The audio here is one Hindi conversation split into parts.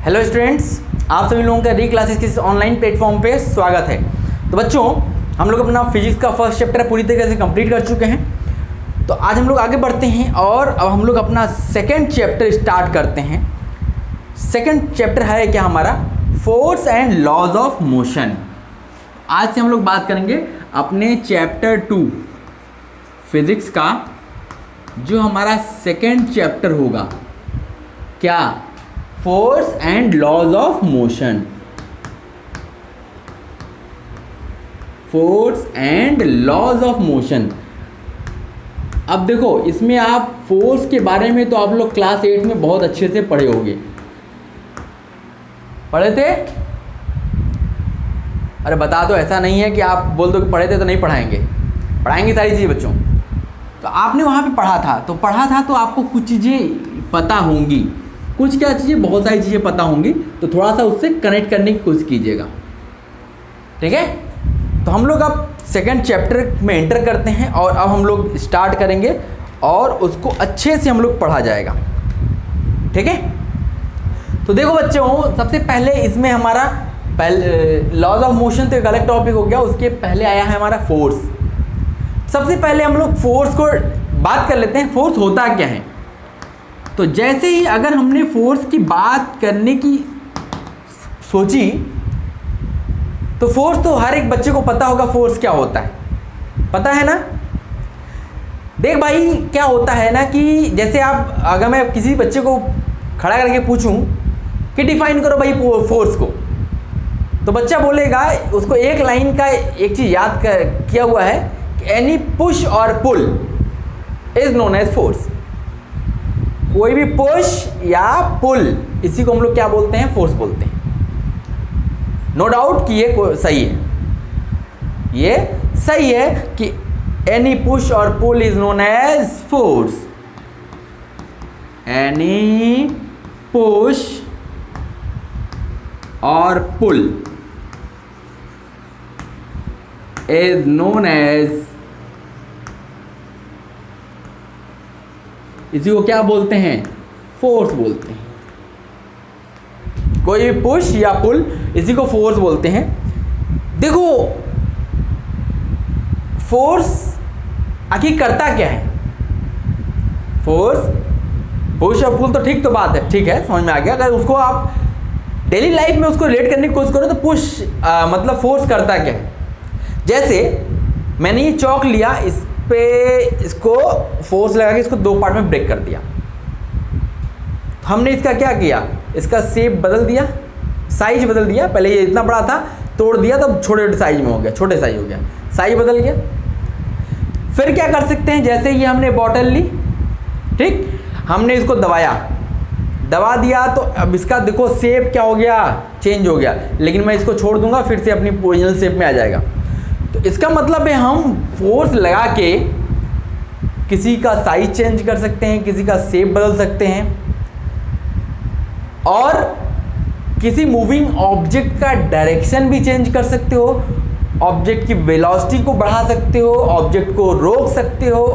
हेलो स्टूडेंट्स, आप सभी लोगों का री क्लासेस के इस ऑनलाइन प्लेटफॉर्म पे स्वागत है। तो बच्चों, हम लोग अपना फिजिक्स का फर्स्ट चैप्टर पूरी तरीके से कंप्लीट कर चुके हैं। तो आज हम लोग आगे बढ़ते हैं और अब हम लोग अपना सेकंड चैप्टर स्टार्ट करते हैं। सेकंड चैप्टर है क्या हमारा, force and laws of motion. आज से हम लोग बात करेंगे अपने चैप्टर 2 फिजिक्स का, जो हमारा सेकंड चैप्टर होगा, क्या, force and laws of motion. Force and laws of motion. अब देखो, इसमें आप फोर्स के बारे में तो आप लोग क्लास 8 में बहुत अच्छे से पढ़े होंगे। पढ़े थे? अरे बता दो, ऐसा नहीं है कि आप बोल दो कि पढ़े थे तो नहीं पढ़ाएंगे, पढ़ाएंगे सारी चीज़ें बच्चों। तो आपने वहाँ पे पढ़ा था तो आपको कुछ चीज़ें पता होंगी, कुछ क्या चीज़ें, बहुत सारी चीज़ें पता होंगी। तो थोड़ा सा उससे कनेक्ट करने की कोशिश कीजिएगा, ठीक है। तो हम लोग अब सेकंड चैप्टर में एंटर करते हैं और अब हम लोग स्टार्ट करेंगे और उसको अच्छे से हम लोग पढ़ा जाएगा, ठीक है। तो देखो बच्चों, सबसे पहले इसमें हमारा लॉज ऑफ मोशन तो एक अलग टॉपिक हो गया, उसके पहले आया है हमारा फोर्स। सबसे पहले हम लोग फोर्स को बात कर लेते हैं, फोर्स होता क्या है। तो जैसे ही अगर हमने फोर्स की बात करने की सोची, तो फोर्स तो हर एक बच्चे को पता होगा फोर्स क्या होता है, पता है ना। देख भाई, क्या होता है ना कि जैसे आप, अगर मैं किसी बच्चे को खड़ा करके पूछूं कि डिफाइन करो भाई फोर्स को, तो बच्चा बोलेगा, उसको एक लाइन का एक चीज़ याद किया हुआ है कि एनी पुश और pull is known as force. कोई भी पुश या पुल, इसी को हम लोग क्या बोलते हैं, फोर्स बोलते हैं। नो डाउट कि ये सही है, ये सही है कि एनी पुश और pull is known as force. Any push और पुल इज नोन एज, इसी को क्या बोलते हैं, फोर्स बोलते हैं। कोई भी पुश या पुल, इसी को फोर्स बोलते हैं। देखो, फोर्स आखिर करता क्या है। फोर्स, पुश और पुल तो ठीक तो बात है, ठीक है, समझ में आ गया। अगर उसको आप डेली लाइफ में उसको रिलेट करने की कोशिश करो तो पुश मतलब फोर्स करता क्या है। जैसे मैंने ये चौक लिया, इस पे इसको फोर्स लगा के इसको दो पार्ट में ब्रेक कर दिया। हमने इसका क्या किया, इसका शेप बदल दिया, साइज बदल दिया। पहले ये इतना बड़ा था, तोड़ दिया, तब छोटे साइज में हो गया, छोटे साइज हो गया, साइज बदल गया। फिर क्या कर सकते हैं, जैसे ये हमने बॉटल ली, ठीक, हमने इसको दबा दिया, तो अब इसका देखो शेप क्या हो गया, चेंज हो गया। लेकिन मैं इसको छोड़ दूंगा, फिर से अपनी ओरिजिनल शेप में आ जाएगा। तो इसका मतलब है हम फोर्स लगा के किसी का साइज चेंज कर सकते हैं, किसी का शेप बदल सकते हैं, और किसी मूविंग ऑब्जेक्ट का डायरेक्शन भी चेंज कर सकते हो, ऑब्जेक्ट की वेलोसिटी को बढ़ा सकते हो, ऑब्जेक्ट को रोक सकते हो,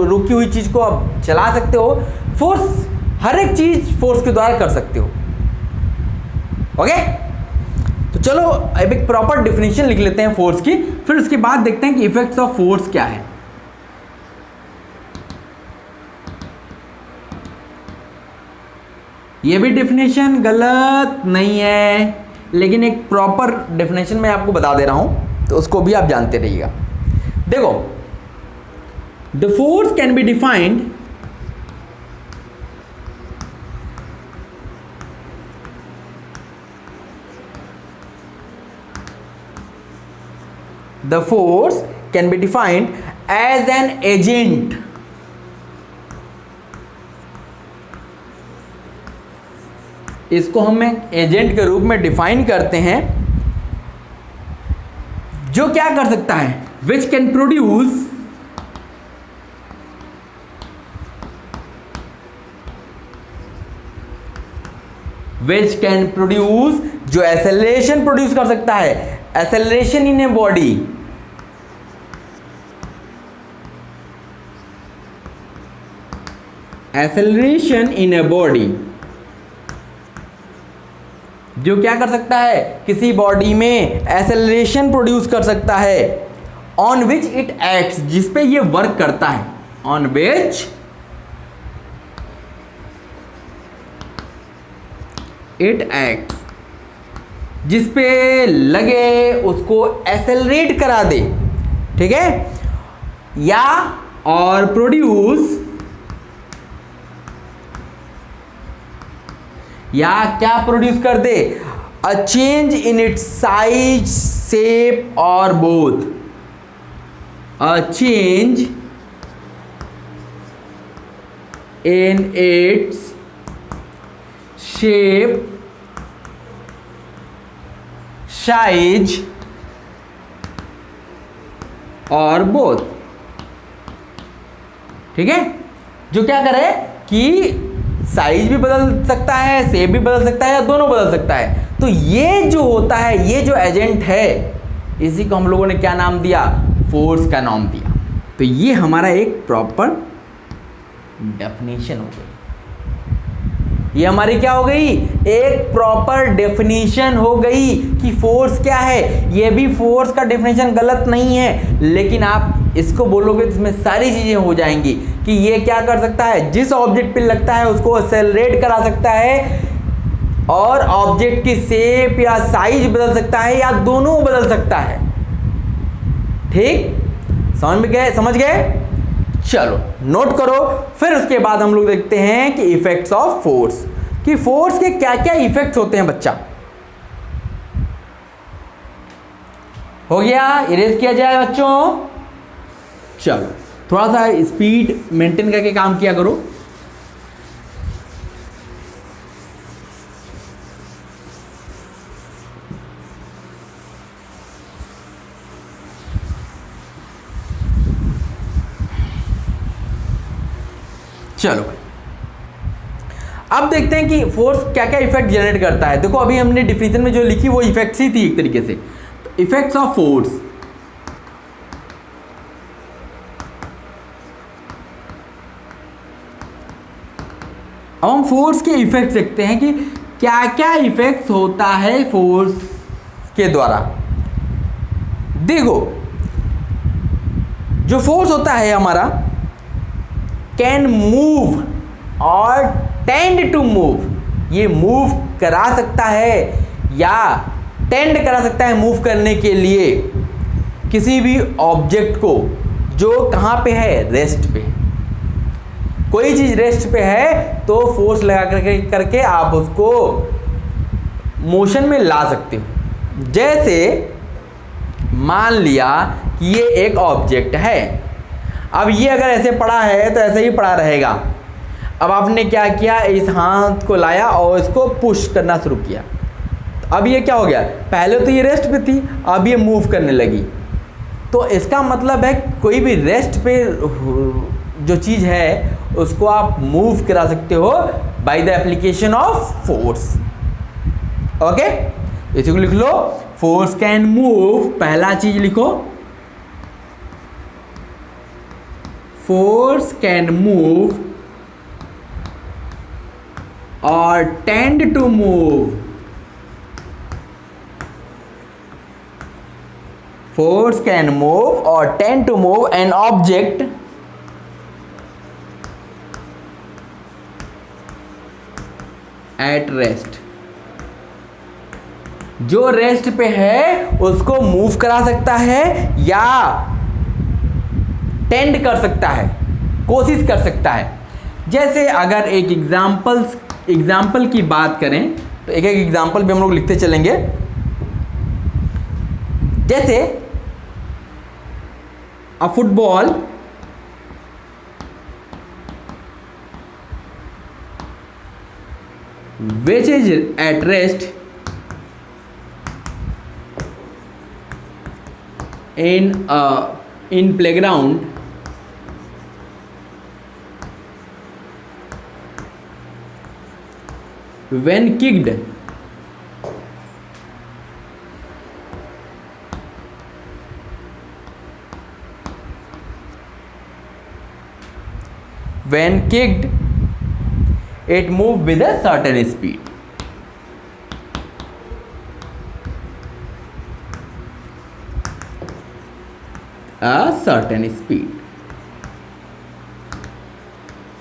रुकी हुई चीज़ को आप चला सकते हो। फोर्स, हर एक चीज़ फोर्स के द्वारा कर सकते हो, ओके। तो चलो अब एक प्रॉपर डेफिनेशन लिख लेते हैं फोर्स की, फिर उसके बाद देखते हैं कि इफेक्ट्स ऑफ फोर्स क्या है। ये भी डेफिनेशन गलत नहीं है, लेकिन एक प्रॉपर डेफिनेशन मैं आपको बता दे रहा हूं, तो उसको भी आप जानते रहिएगा। देखो, the force can be defined the force can be defined as an agent इसको हम एजेंट के रूप में डिफाइन करते हैं, जो क्या कर सकता है, which can produce जो एक्सेलरेशन प्रोड्यूस कर सकता है, acceleration in a body, acceleration in a body जो क्या कर सकता है, किसी बॉडी में एक्सेलरेशन प्रोड्यूस कर सकता है, ऑन विच इट एक्ट्स, जिस पे ये वर्क करता है, ऑन विच इट एक्ट्स, जिस पे लगे उसको एक्सेलरेट करा दे, ठीक है, या और प्रोड्यूस, या क्या प्रोड्यूस कर दे, a change in its size, shape और both, a change in its shape, size और बोथ, ठीक है, जो क्या करे कि साइज भी बदल सकता है, शेप भी बदल सकता है, या दोनों बदल सकता है। तो ये जो होता है, ये जो एजेंट है, इसी को हम लोगों ने क्या नाम दिया, फोर्स का नाम दिया। तो ये हमारा एक प्रॉपर डेफिनेशन हो गई, ये हमारी क्या हो गई, एक प्रॉपर डेफिनेशन हो गई कि फोर्स क्या है। ये भी फोर्स का डेफिनेशन गलत नहीं है, लेकिन आप इसको बोलोगे तो इसमें सारी चीजें हो जाएंगी कि ये क्या कर सकता है, जिस ऑब्जेक्ट पे लगता है उसको एक्सेलरेट करा सकता है, और ऑब्जेक्ट की शेप या साइज बदल सकता है, या दोनों बदल सकता है। ठीक, समझ गए? चलो नोट करो। फिर उसके बाद हम लोग देखते हैं कि इफेक्ट्स ऑफ फोर्स, कि फोर्स के क्या क्या इफेक्ट्स होते हैं। बच्चा हो गया, इरेज किया जाए बच्चों। चलो थोड़ा सा स्पीड मेंटेन करके काम किया करो। चलो अब देखते हैं कि फोर्स क्या क्या इफेक्ट जनरेट करता है। देखो अभी हमने डिफिनेशन में जो लिखी वो इफेक्ट्स ही थी एक तरीके से। तो इफेक्ट्स ऑफ फोर्स, अब हम फोर्स के इफेक्ट्स देखते हैं कि क्या क्या इफेक्ट्स होता है फोर्स के द्वारा। देखो जो फोर्स होता है हमारा, कैन मूव और टेंड टू मूव, ये मूव करा सकता है या टेंड करा सकता है मूव करने के लिए किसी भी ऑब्जेक्ट को जो कहाँ पे है, रेस्ट पे। कोई चीज रेस्ट पे है तो फोर्स लगा करके आप उसको मोशन में ला सकते हो। जैसे मान लिया कि ये एक ऑब्जेक्ट है, अब ये अगर ऐसे पड़ा है तो ऐसे ही पड़ा रहेगा। अब आपने क्या किया, इस हाथ को लाया और इसको पुश करना शुरू किया। अब ये क्या हो गया, पहले तो ये रेस्ट पे थी, अब ये मूव करने लगी। तो इसका मतलब है कोई भी रेस्ट पे जो चीज़ है उसको आप मूव करा सकते हो by the application of force. Okay, इसी को लिख लो, फोर्स कैन मूव। पहला चीज लिखो, फोर्स कैन मूव और tend to move. Force can move or tend to move an object at rest। जो रेस्ट पे है उसको मूव करा सकता है या टेंड कर सकता है, कोशिश कर सकता है। जैसे अगर एक एग्जाम्पल की बात करें तो एक एक एग्जाम्पल भी हम लोग लिखते चलेंगे। जैसे a football which is at rest in playground when kicked it moved with a certain speed। Certain speed.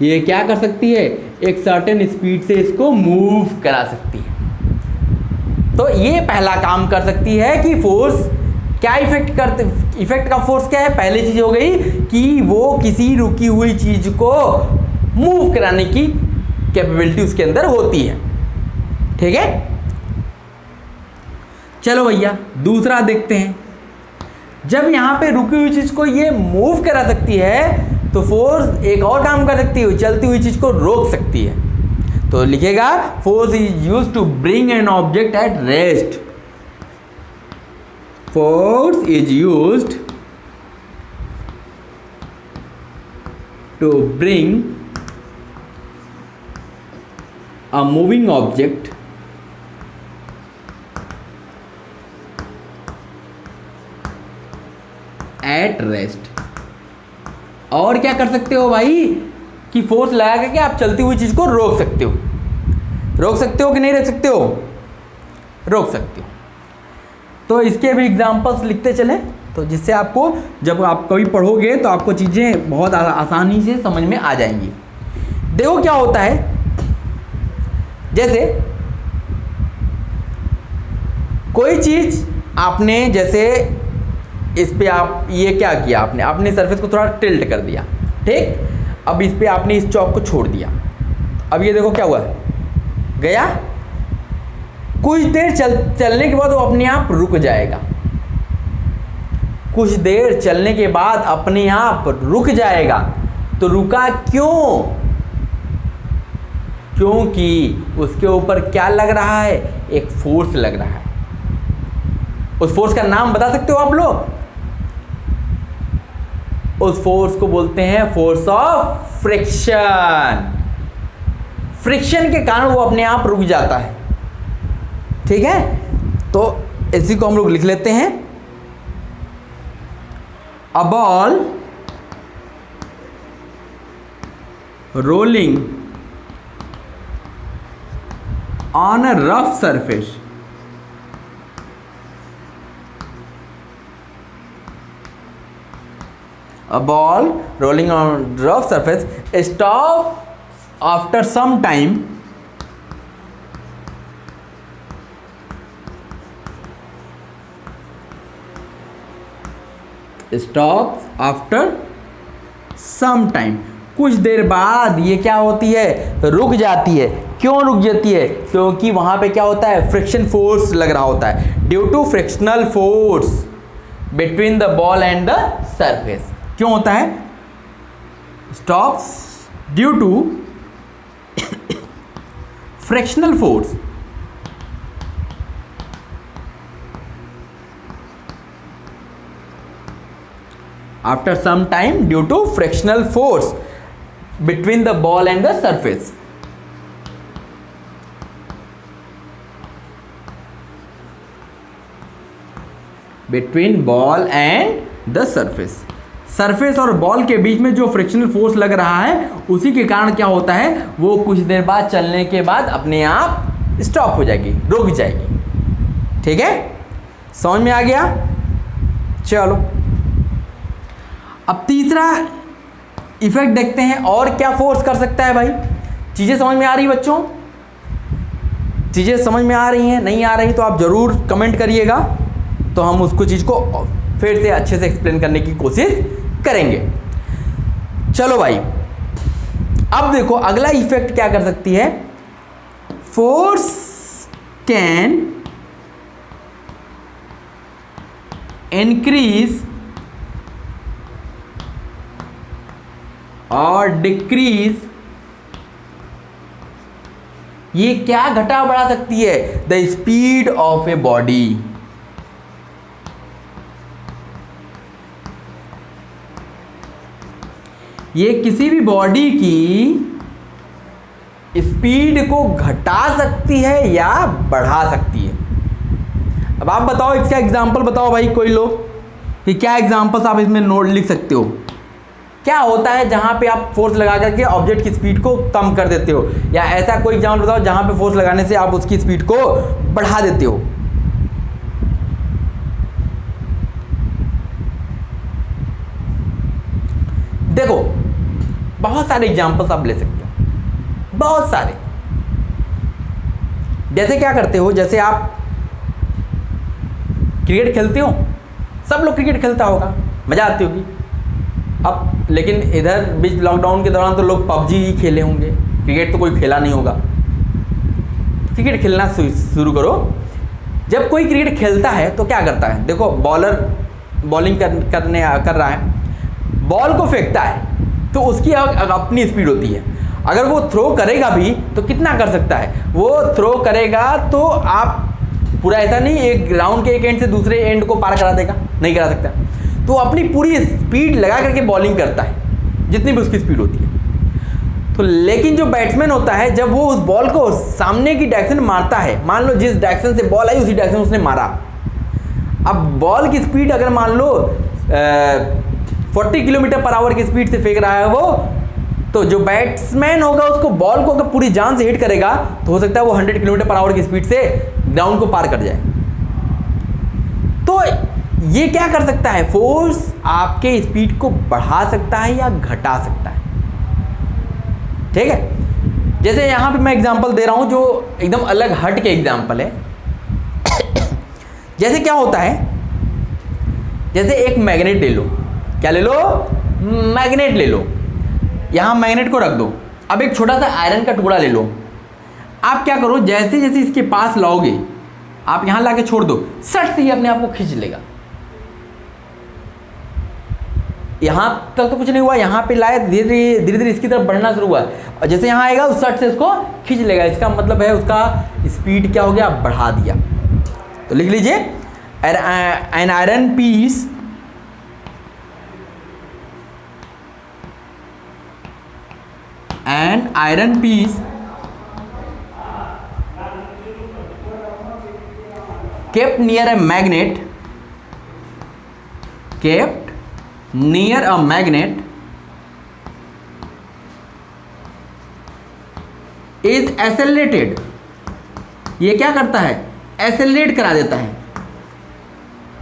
ये क्या कर सकती है, एक सर्टेन स्पीड से इसको मूव करा सकती है। तो ये पहला काम कर सकती है कि फोर्स क्या इफेक्ट का फोर्स क्या है, पहली चीज हो गई कि वो किसी रुकी हुई चीज को मूव कराने की कैपेबिलिटी उसके अंदर होती है। ठीक है, चलो भैया दूसरा देखते हैं। जब यहां पे रुकी हुई चीज को ये मूव करा सकती है तो फोर्स एक और काम कर सकती है, चलती हुई चीज को रोक सकती है। तो लिखेगा force is used to bring an object at rest. Force is used to bring a moving object at rest. और क्या कर सकते हो भाई कि फोर्स लगा करके आप चलती हुई चीज को रोक सकते हो। रोक सकते हो कि नहीं रोक सकते हो, रोक सकते हो। तो इसके भी एग्जांपल्स लिखते चले, तो जिससे आपको जब आप कभी पढ़ोगे तो आपको चीजें बहुत आसानी से समझ में आ जाएंगी। देखो क्या होता है, जैसे कोई चीज आपने, जैसे इस पे आप ये क्या किया, आपने सरफेस को थोड़ा टिल्ट कर दिया, ठीक। अब इस पे आपने इस चौक को छोड़ दिया। अब ये देखो क्या हुआ, गया। कुछ देर चलने के बाद वो अपने आप रुक जाएगा। कुछ देर चलने के बाद अपने आप रुक जाएगा। तो रुका क्यों? क्योंकि उसके ऊपर क्या लग रहा है, एक फोर्स लग रहा है। उस फोर्स का नाम बता सकते हो आप लोग? उस फोर्स को बोलते हैं फोर्स ऑफ फ्रिक्शन। फ्रिक्शन के कारण वो अपने आप रुक जाता है, ठीक है। तो इसी को हम लोग लिख लेते हैं, a ball rolling on a rough surface a ball rolling on rough surface stops after some time कुछ देर बाद ये क्या होती है, रुक जाती है। क्यों रुक जाती है? क्योंकि वहां पे क्या होता है, फ्रिक्शन फोर्स लग रहा होता है। Due to frictional force between the ball and the surface. क्यों होता है? Stops due to frictional force after some time due to frictional force between the ball and the surface. Between ball and the surface. Surface और बॉल के बीच में जो फ्रिक्शनल फोर्स लग रहा है उसी के कारण क्या होता है, वो कुछ देर बाद चलने के बाद अपने आप स्टॉप हो जाएगी, रुक जाएगी। ठीक है, समझ में आ गया? चलो अब तीसरा इफेक्ट देखते हैं, और क्या फोर्स कर सकता है भाई। चीजें समझ में आ रही बच्चों? चीजें समझ में आ रही हैं? नहीं आ रही तो आप जरूर कमेंट करिएगा, तो हम उसको चीज को फिर से अच्छे से एक्सप्लेन करने की कोशिश करेंगे। चलो भाई, अब देखो अगला इफेक्ट क्या कर सकती है। फोर्स कैन इंक्रीज और डिक्रीज। ये क्या घटा बढ़ा सकती है, the speed of a body. ये किसी भी बॉडी की स्पीड को घटा सकती है या बढ़ा सकती है। अब आप बताओ, इसका एग्जांपल बताओ भाई कोई लोग, कि क्या एग्जांपल्स आप इसमें नोट लिख सकते हो। क्या होता है जहां पे आप फोर्स लगा करके ऑब्जेक्ट की स्पीड को कम कर देते हो, या ऐसा कोई एग्जांपल बताओ जहां पे फोर्स लगाने से आप उसकी स्पीड को बढ़ा देते हो। बहुत सारे एग्जाम्पल्स आप ले सकते हो, बहुत सारे। जैसे क्या करते हो, जैसे आप क्रिकेट खेलते हो, सब लोग क्रिकेट खेलता होगा, मज़ा आती होगी। अब लेकिन इधर बीच लॉकडाउन के दौरान तो लोग पबजी ही खेले होंगे, क्रिकेट तो कोई खेला नहीं होगा। क्रिकेट खेलना शुरू करो। जब कोई क्रिकेट खेलता है तो क्या करता है, देखो बॉलर बॉलिंग कर रहा है, बॉल को फेंकता है तो उसकी अपनी स्पीड होती है। अगर वो थ्रो करेगा भी तो कितना कर सकता है, वो थ्रो करेगा तो आप पूरा ऐसा नहीं एक ग्राउंड के एक एंड से दूसरे एंड को पार करा देगा, नहीं करा सकता। तो अपनी पूरी स्पीड लगा करके बॉलिंग करता है, जितनी भी उसकी स्पीड होती है। तो लेकिन जो बैट्समैन होता है, जब वो उस बॉल को सामने की डायरेक्शन मारता है, मान लो जिस डायरेक्शन से बॉल आई उसी डायरेक्शन उसने मारा। अब बॉल की स्पीड अगर मान लो 40 किलोमीटर पर आवर की स्पीड से फेंक रहा है वो, तो जो बैट्समैन होगा उसको बॉल को अगर पूरी जान से हिट करेगा तो हो सकता है वो 100 किलोमीटर पर आवर की स्पीड से ग्राउंड को पार कर जाए। तो ये क्या कर सकता है, फोर्स आपके स्पीड को बढ़ा सकता है या घटा सकता है। ठीक है, जैसे यहां पे मैं एग्जांपल दे रहा हूं जो एकदम अलग हट के एग्जांपल है। जैसे क्या होता है, जैसे एक मैग्नेट ले लो, क्या ले लो, मैग्नेट ले लो। यहां मैग्नेट को रख दो। अब एक छोटा सा आयरन का टुकड़ा ले लो। आप क्या करो, जैसे जैसे इसके पास लाओगे, आप यहां लाके छोड़ दो, सट से ही अपने आप को खींच लेगा। यहां तक तो कुछ नहीं हुआ, यहां पे लाया, धीरे धीरे इसकी तरफ बढ़ना शुरू हुआ, और जैसे यहां आएगा उस सट से इसको खींच लेगा। इसका मतलब है उसका स्पीड क्या हो गया, बढ़ा दिया। तो लिख लीजिए, an iron piece an iron piece kept near a magnet is accelerated। ये क्या करता है, एक्सेलरेट करा देता है।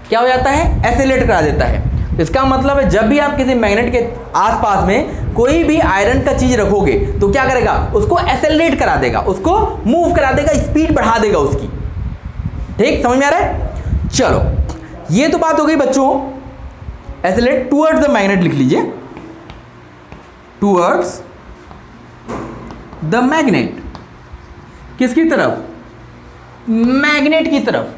क्या हो जाता है, एक्सेलरेट करा देता है। इसका मतलब है जब भी आप किसी मैग्नेट के आसपास में कोई भी आयरन का चीज रखोगे तो क्या करेगा, उसको एक्सेलरेट करा देगा, उसको मूव करा देगा, स्पीड बढ़ा देगा उसकी। ठीक, समझ में आ रहा है। चलो, ये तो बात हो गई बच्चों, एक्सेलरेट टुवर्ड्स द मैग्नेट लिख लीजिए, टुवर्ड्स द मैग्नेट। किसकी तरफ, मैग्नेट की तरफ।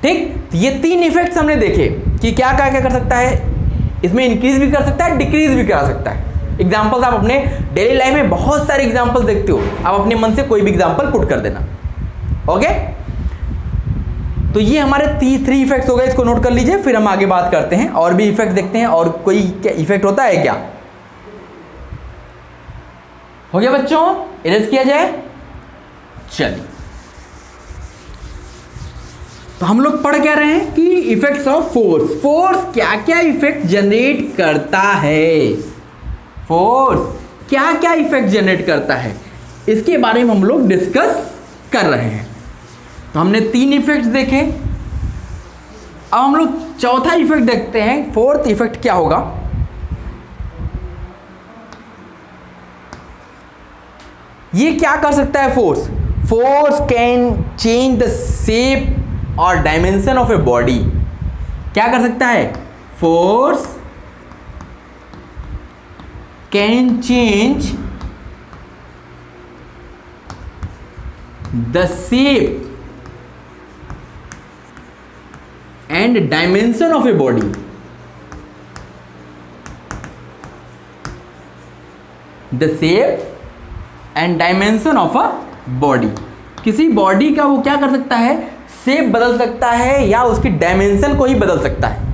ठीक, ये तीन इफेक्ट्स हमने देखे कि क्या क्या क्या कर सकता है, इसमें इंक्रीज भी कर सकता है, डिक्रीज भी करा सकता है। एग्जांपल्स आप अपने डेली लाइफ में बहुत सारे एग्जांपल देखते हो, आप अपने मन से कोई भी एग्जांपल पुट कर देना। ओके, तो ये हमारे 3 इफेक्ट्स हो गए, इसको नोट कर लीजिए, फिर हम आगे बात करते हैं, और भी इफेक्ट देखते हैं। और कोई क्या इफेक्ट होता है क्या, हो गया बच्चों, इरेज किया जाए। चलिए, तो हम लोग पढ़ क्या रहे हैं कि इफेक्ट्स ऑफ फोर्स। फोर्स क्या क्या इफेक्ट जनरेट करता है, फोर्स क्या क्या इफेक्ट जनरेट करता है, इसके बारे में हम लोग डिस्कस कर रहे हैं। तो हमने 3 इफेक्ट्स देखे, अब हम लोग चौथा इफेक्ट देखते हैं। फोर्थ इफेक्ट क्या होगा, ये क्या कर सकता है force, force can change the shape और डायमेंशन ऑफ ए बॉडी। क्या कर सकता है, force can change the shape and dimension of a body. The shape and dimension of a body, किसी बॉडी का वो क्या कर सकता है, शेप बदल सकता है या उसकी डायमेंशन को ही बदल सकता है।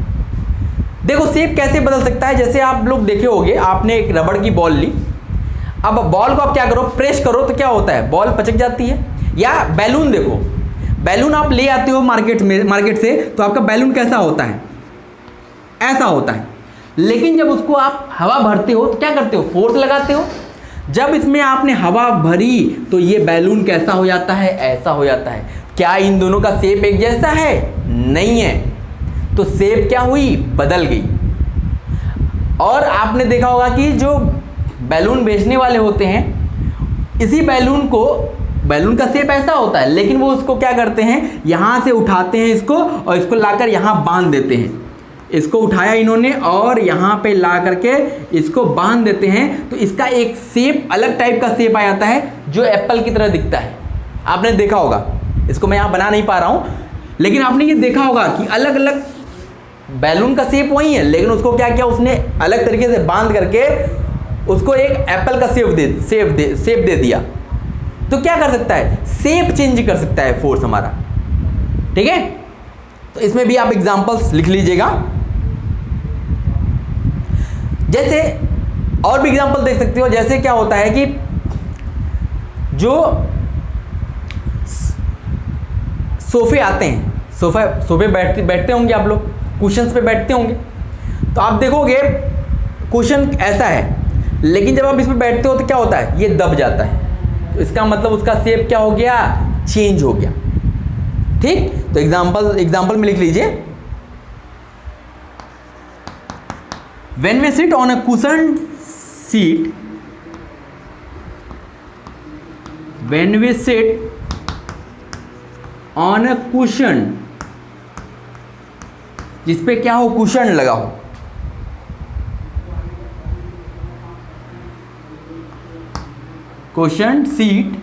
देखो शेप कैसे बदल सकता है, जैसे आप लोग देखे होंगे, आपने एक रबड़ की बॉल ली, अब बॉल को आप क्या करो, प्रेस करो तो क्या होता है, बॉल पचक जाती है। या बैलून देखो, बैलून आप ले आते हो मार्केट से, तो आपका बैलून कैसा होता है, ऐसा होता है। लेकिन जब उसको आप हवा भरते हो तो क्या करते हो, फोर्स लगाते हो। जब इसमें आपने हवा भरी तो ये बैलून कैसा हो जाता है, ऐसा हो जाता है। क्या इन दोनों का शेप एक जैसा है, नहीं है, तो शेप क्या हुई, बदल गई। और आपने देखा होगा कि जो बैलून बेचने वाले होते हैं, इसी बैलून का शेप ऐसा होता है, लेकिन वो उसको क्या करते हैं, यहाँ से उठाते हैं इसको और इसको लाकर यहाँ बांध देते हैं। इसको उठाया इन्होंने और यहाँ पे ला करके इसको बांध देते हैं, तो इसका एक शेप, अलग टाइप का शेप आ जाता है जो एप्पल की तरह दिखता है। आपने देखा होगा, इसको मैं यहाँ बना नहीं पा रहा हूँ, लेकिन आपने ये देखा होगा कि अलग अलग बैलून का शेप वही है, लेकिन उसको क्या किया, उसने अलग तरीके से बांध करके उसको एक एप्पल का शेप दे दिया। तो क्या कर सकता है, शेप चेंज कर सकता है फोर्स हमारा। ठीक है, तो इसमें भी आप एग्जांपल्स लिख लीजिएगा। जैसे और भी एग्जांपल देख सकते हो, जैसे क्या होता है कि जो सोफे आते हैं, सोफे बैठते होंगे आप लोग, कुशन्स पे बैठते होंगे, तो आप देखोगे कुशन ऐसा है, लेकिन जब आप इस पे बैठते हो तो क्या होता है, ये दब जाता है। तो इसका मतलब उसका शेप क्या हो गया, चेंज हो गया। ठीक, तो एग्जांपल में लिख लीजिए, when we sit on a cushion seat, when we sit on a cushion, जिसपे क्या हो, कुशन लगा हो, कुशन सीट,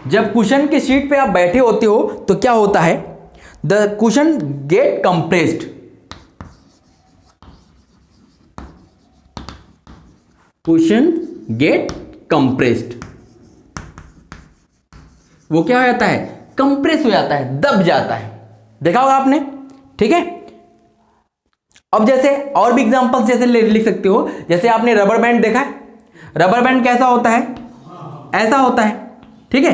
जब कुशन के सीट पे आप बैठे होते हो तो क्या होता है, the cushion get compressed, cushion get compressed, वो क्या हो जाता है, कंप्रेस हो जाता है, दब जाता है। देखा होगा आपने। ठीक है, अब जैसे और भी एग्जांपल्स जैसे लिख सकते हो, जैसे आपने रबर बैंड देखा है, रबर बैंड कैसा होता है, ऐसा होता है। ठीक है,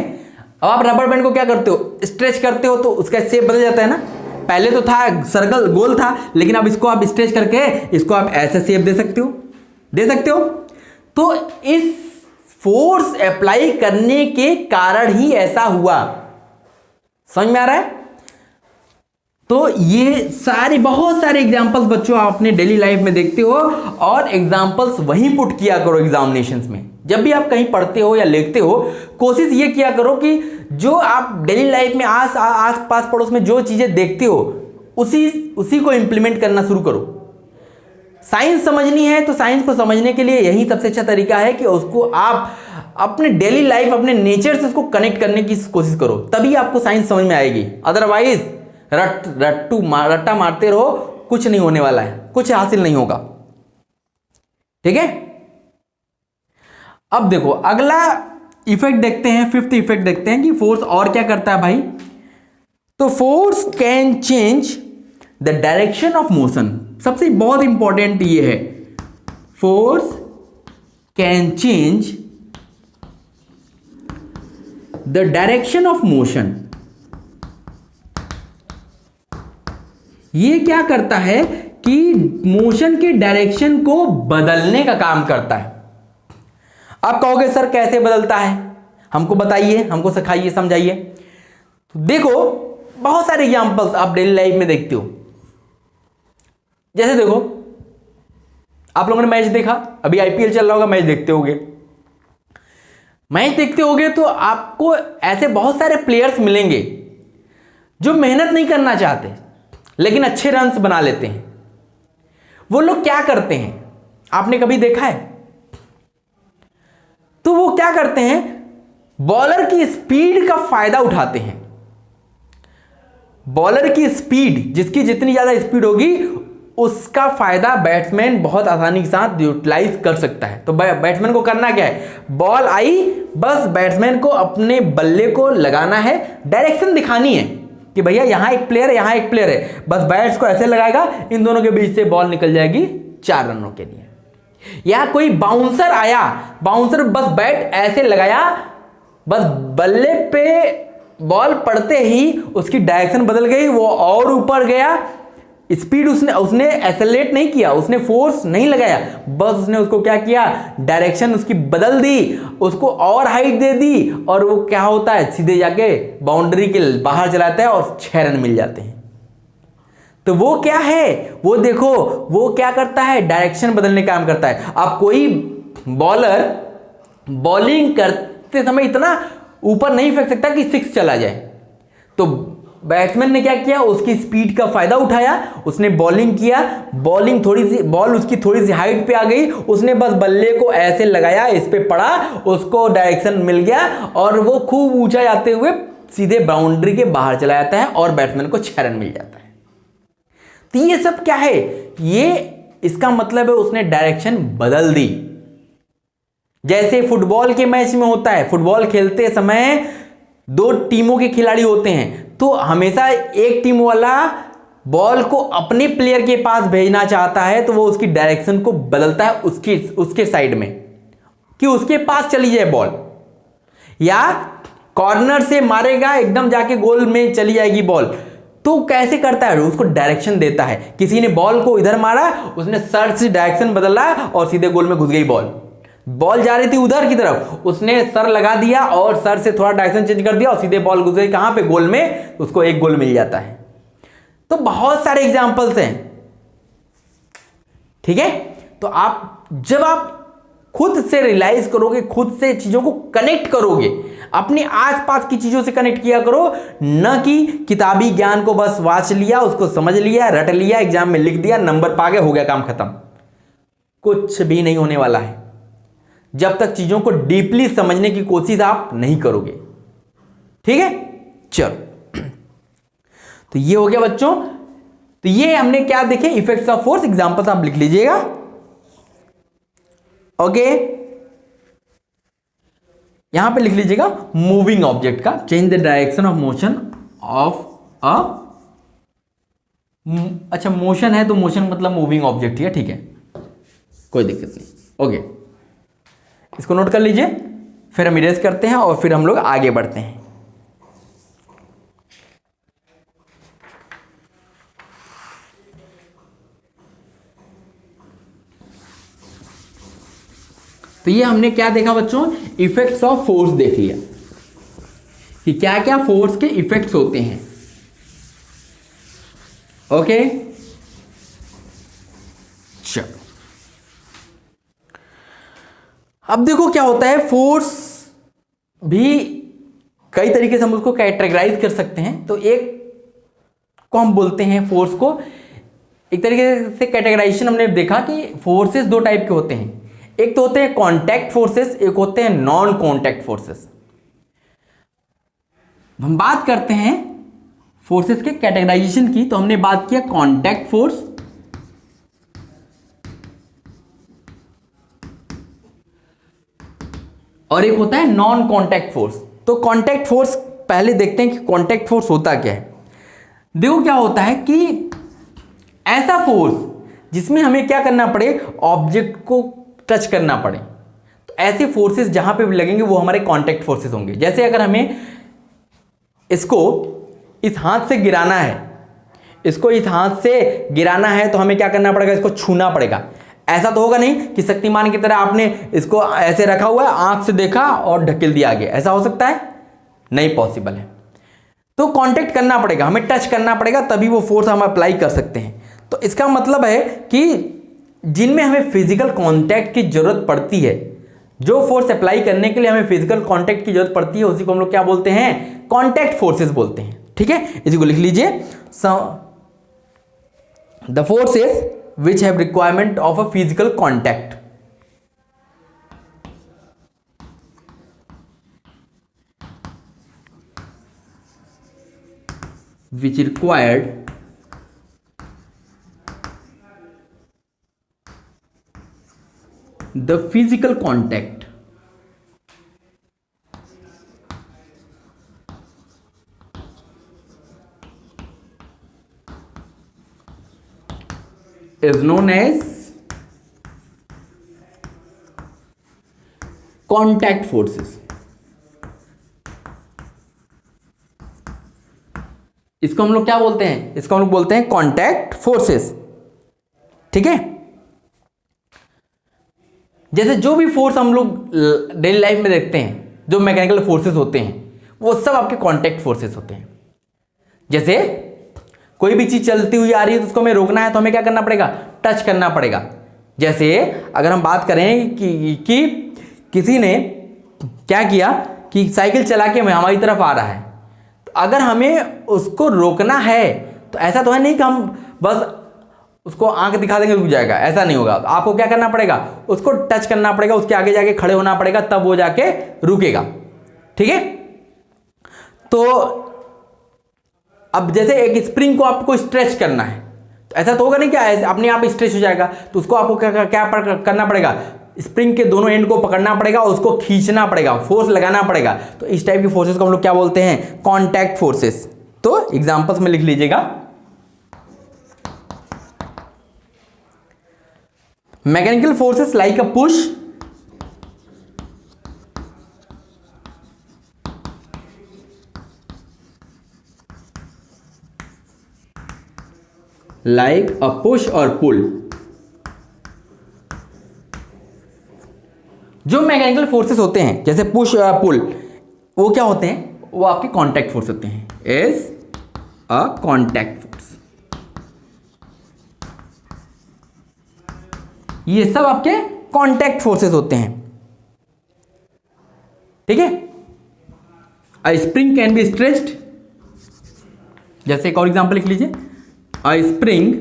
अब आप रबर बैंड को क्या करते हो, स्ट्रेच करते हो तो उसका शेप बदल जाता है ना। पहले तो था सर्कल, गोल था, लेकिन अब इसको आप स्ट्रेच करके इसको आप ऐसे शेप दे सकते हो। तो इस फोर्स अप्लाई करने के कारण ही ऐसा हुआ। समझ में आ रहा है। तो ये बहुत सारे एग्जांपल्स बच्चों आप अपने डेली लाइफ में देखते हो, और एग्जांपल्स वहीं पुट किया करो एग्जामिनेशंस में। जब भी आप कहीं पढ़ते हो या लिखते हो, कोशिश ये किया करो कि जो आप डेली लाइफ में आस पास पड़ोस में जो चीजें देखते हो उसी को इंप्लीमेंट करना शुरू करो। साइंस समझनी है तो साइंस को समझने के लिए यही सबसे अच्छा तरीका है कि उसको आप अपने डेली लाइफ, अपने नेचर से उसको कनेक्ट करने की कोशिश करो, तभी आपको साइंस समझ में आएगी। अदरवाइज रट्टा मारते रहो, कुछ नहीं होने वाला है, कुछ हासिल नहीं होगा। ठीक है, अब देखो अगला इफेक्ट देखते हैं, फिफ्थ इफेक्ट देखते हैं कि फोर्स और क्या करता है भाई। तो force can change the direction of motion. सबसे बहुत इंपॉर्टेंट ये है, force can change the direction of motion. ये क्या करता है कि मोशन के डायरेक्शन को बदलने का काम करता है। आप कहोगे सर कैसे बदलता है, हमको बताइए, हमको सिखाइए, समझाइए। तो देखो बहुत सारे एग्जांपल्स आप डेली लाइफ में देखते हो। जैसे देखो आप लोगों ने मैच देखा, अभी आईपीएल चल रहा होगा, मैच देखते होगे तो आपको ऐसे बहुत सारे प्लेयर्स मिलेंगे जो मेहनत नहीं करना चाहते लेकिन अच्छे रन्स बना लेते हैं। वो लोग क्या करते हैं, आपने कभी देखा है? तो वो क्या करते हैं, बॉलर की स्पीड का फायदा उठाते हैं। बॉलर की स्पीड, जिसकी जितनी ज्यादा स्पीड होगी उसका फायदा बैट्समैन बहुत आसानी के साथ यूटिलाइज कर सकता है। तो बैट्समैन को करना क्या है, बॉल आई, बस बैट्समैन को अपने बल्ले को लगाना है, डायरेक्शन दिखानी है कि भैया यहां एक प्लेयर है, यहां एक प्लेयर है, बस बैट्स को ऐसे लगाएगा, इन दोनों के बीच से बॉल निकल जाएगी 4 रनों के लिए। या कोई बाउंसर आया, बाउंसर बस बैट ऐसे लगाया, बस बल्ले पे बॉल पड़ते ही उसकी डायरेक्शन बदल गई, वो और ऊपर गया, स्पीड उसने एक्सेलरेट नहीं किया, उसने फोर्स नहीं लगाया, बस उसने उसको क्या किया, डायरेक्शन उसकी बदल दी, उसको और हाइट दे दी, और वो क्या होता है, सीधे जाके बाउंड्री के बाहर चलाता है और 6 रन मिल जाते हैं। तो वो क्या है, वो देखो वो क्या करता है, डायरेक्शन बदलने का काम करता है। अब कोई बॉलर बॉलिंग करते समय इतना ऊपर नहीं फेंक सकता कि 6 चला जाए, तो बैट्समैन ने क्या किया, उसकी स्पीड का फायदा उठाया, उसने बॉलिंग किया, बॉलिंग थोड़ी सी, बॉल उसकी थोड़ी सी हाइट पे आ गई, उसने बस बल्ले को ऐसे लगाया, इस पे पड़ा, उसको डायरेक्शन मिल गया और वो खूब ऊंचा जाते हुए सीधे बाउंड्री के बाहर चला जाता है और बैट्समैन को 6 रन मिल जाता है। तो ये सब क्या है, ये इसका मतलब है उसने डायरेक्शन बदल दी। जैसे फुटबॉल के मैच में होता है, फुटबॉल खेलते समय 2 टीमों के खिलाड़ी होते हैं, तो हमेशा एक टीम वाला बॉल को अपने प्लेयर के पास भेजना चाहता है, तो वो उसकी डायरेक्शन को बदलता है उसके साइड में कि उसके पास चली जाए बॉल, या कॉर्नर से मारेगा एकदम जाके गोल में चली जाएगी बॉल, तो कैसे करता है, उसको डायरेक्शन देता है। किसी ने बॉल को इधर मारा, उसने सर से डायरेक्शन बदला और सीधे गोल में घुस गई बॉल। बॉल जा रही थी उधर की तरफ, उसने सर लगा दिया और सर से थोड़ा डायरेक्शन चेंज कर दिया और सीधे बॉल घुस गई कहां पे, गोल में, उसको 1 गोल मिल जाता है। तो बहुत सारे एग्जांपल्स हैं, ठीक है। तो जब आप खुद से रियलाइज करोगे, खुद से चीजों को कनेक्ट करोगे, अपने आसपास की चीजों से कनेक्ट किया करो, न कि किताबी ज्ञान को बस वाच लिया, उसको समझ लिया, रट लिया, एग्जाम में लिख दिया, नंबर पा गए, हो गया काम खत्म। कुछ भी नहीं होने वाला है जब तक चीजों को डीपली समझने की कोशिश आप नहीं करोगे, ठीक है। चलो, तो ये हो गया बच्चों। तो ये हमने क्या देखे, इफेक्ट्स ऑफ फोर्स, एग्जांपल्स आप लिख लीजिएगा, ओके। यहां पे लिख लीजिएगा मूविंग ऑब्जेक्ट का, change the direction of motion of a, अच्छा मोशन है तो मोशन मतलब मूविंग ऑब्जेक्ट ही है, ठीक है, कोई दिक्कत नहीं, ओके। इसको नोट कर लीजिए, फिर हम इरेज करते हैं और फिर हम लोग आगे बढ़ते हैं। तो ये हमने क्या देखा बच्चों, इफेक्ट्स ऑफ फोर्स देख लिया कि क्या क्या फोर्स के इफेक्ट्स होते हैं, ओके। चलो, अब देखो क्या होता है, फोर्स भी कई तरीके से हम उसको कैटेगराइज कर सकते हैं। तो एक को हम बोलते हैं, फोर्स को एक तरीके से कैटेगराइजेशन हमने देखा कि फोर्सेस 2 टाइप के होते हैं, एक तो होते हैं कॉन्टैक्ट फोर्सेस, एक होते हैं नॉन कॉन्टैक्ट फोर्सेस। हम बात करते हैं फोर्सेस के कैटेगराइजेशन की, तो हमने बात किया कॉन्टैक्ट फोर्स, और एक होता है नॉन कॉन्टैक्ट फोर्स। तो कॉन्टैक्ट फोर्स पहले देखते हैं कि कॉन्टैक्ट फोर्स होता क्या है। देखो क्या होता है कि ऐसा फोर्स जिसमें हमें क्या करना पड़े, ऑब्जेक्ट को टच करना पड़े, तो ऐसे फोर्सेस जहां पे भी लगेंगे वो हमारे कॉन्टैक्ट फोर्सेस होंगे। जैसे अगर हमें इसको इस हाथ से गिराना है, इसको इस हाथ से गिराना है, तो हमें क्या करना पड़ेगा, इसको छूना पड़ेगा। ऐसा तो होगा नहीं कि शक्तिमान की तरह आपने इसको ऐसे रखा हुआ है, आंख से देखा और ढकेल दिया आगे, ऐसा हो सकता है? नहीं पॉसिबल है। तो कांटेक्ट करना पड़ेगा, हमें टच करना पड़ेगा, तभी वो फोर्स हम अप्लाई कर सकते हैं। तो इसका मतलब है कि जिनमें हमें फिजिकल कांटेक्ट की जरूरत पड़ती है, जो फोर्स अप्लाई करने के लिए हमें फिजिकल कांटेक्ट की जरूरत पड़ती है, उसी को हम लोग क्या बोलते हैं, कांटेक्ट फोर्सेस बोलते हैं। ठीक है, इसी को लिख लीजिए, the forces which have requirement of a physical contact, which required the physical contact is known as contact forces। इसको हम लोग क्या बोलते हैं, इसको हम लोग बोलते हैं कांटेक्ट फोर्सेस। ठीक है, जैसे जो भी फोर्स हम लोग डेली लाइफ में देखते हैं, जो मैकेनिकल फोर्सेस होते हैं, वो सब आपके कांटेक्ट फोर्सेस होते हैं। जैसे कोई भी चीज़ चलती हुई आ रही है तो उसको हमें रोकना है तो हमें क्या करना पड़ेगा, टच करना पड़ेगा। जैसे अगर हम बात करें कि किसी ने क्या किया कि साइकिल चला के हमारी तरफ आ रहा है, तो अगर हमें उसको रोकना है तो ऐसा तो है नहीं कि हम बस उसको आंख दिखा देंगे रुक जाएगा, ऐसा नहीं होगा। तो आपको क्या करना पड़ेगा, उसको टच करना पड़ेगा, उसके आगे जाके खड़े होना पड़ेगा, तब वो जाके रुकेगा। ठीक है। तो अब जैसे एक स्प्रिंग को आपको स्ट्रेच करना है तो ऐसा तो होगा नहीं क्या अपने आप स्ट्रेच हो जाएगा, तो उसको आपको क्या करना पड़ेगा, स्प्रिंग के दोनों एंड को पकड़ना पड़ेगा, उसको खींचना पड़ेगा, फोर्स लगाना पड़ेगा। तो इस टाइप की फोर्सेस को हम लोग क्या बोलते हैं, कॉन्टैक्ट फोर्सेस। तो एग्जांपल्स में लिख लीजिएगा, mechanical forces like a push, like a push और पुल। जो मैकेनिकल फोर्सेस होते हैं जैसे पुश और पुल, वो क्या होते हैं, वो आपके कॉन्टैक्ट फोर्स होते हैं, इज अ कॉन्टैक्ट फोर्स। ये सब आपके कॉन्टैक्ट फोर्सेस होते हैं। ठीक है। अ स्प्रिंग कैन बी स्ट्रेच्ड, जैसे एक और एग्जांपल लिख लीजिए, अ spring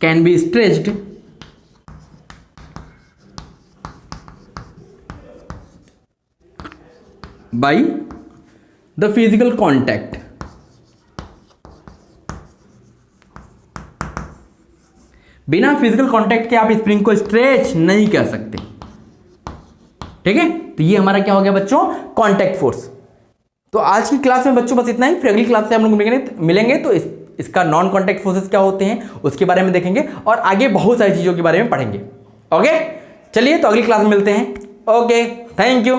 can be stretched by the physical contact. बिना फिजिकल कांटेक्ट के आप स्प्रिंग को स्ट्रेच नहीं कर सकते। ठीक है। तो ये हमारा क्या हो गया बच्चों, कांटेक्ट फोर्स। तो आज की क्लास में बच्चों बस इतना ही। फिर अगली क्लास से हम लोग मिलेंगे तो इसका नॉन कांटेक्ट फोर्सेस क्या होते हैं उसके बारे में देखेंगे और आगे बहुत सारी चीजों के बारे में पढ़ेंगे। ओके, चलिए तो अगली क्लास में मिलते हैं। Okay, thank you.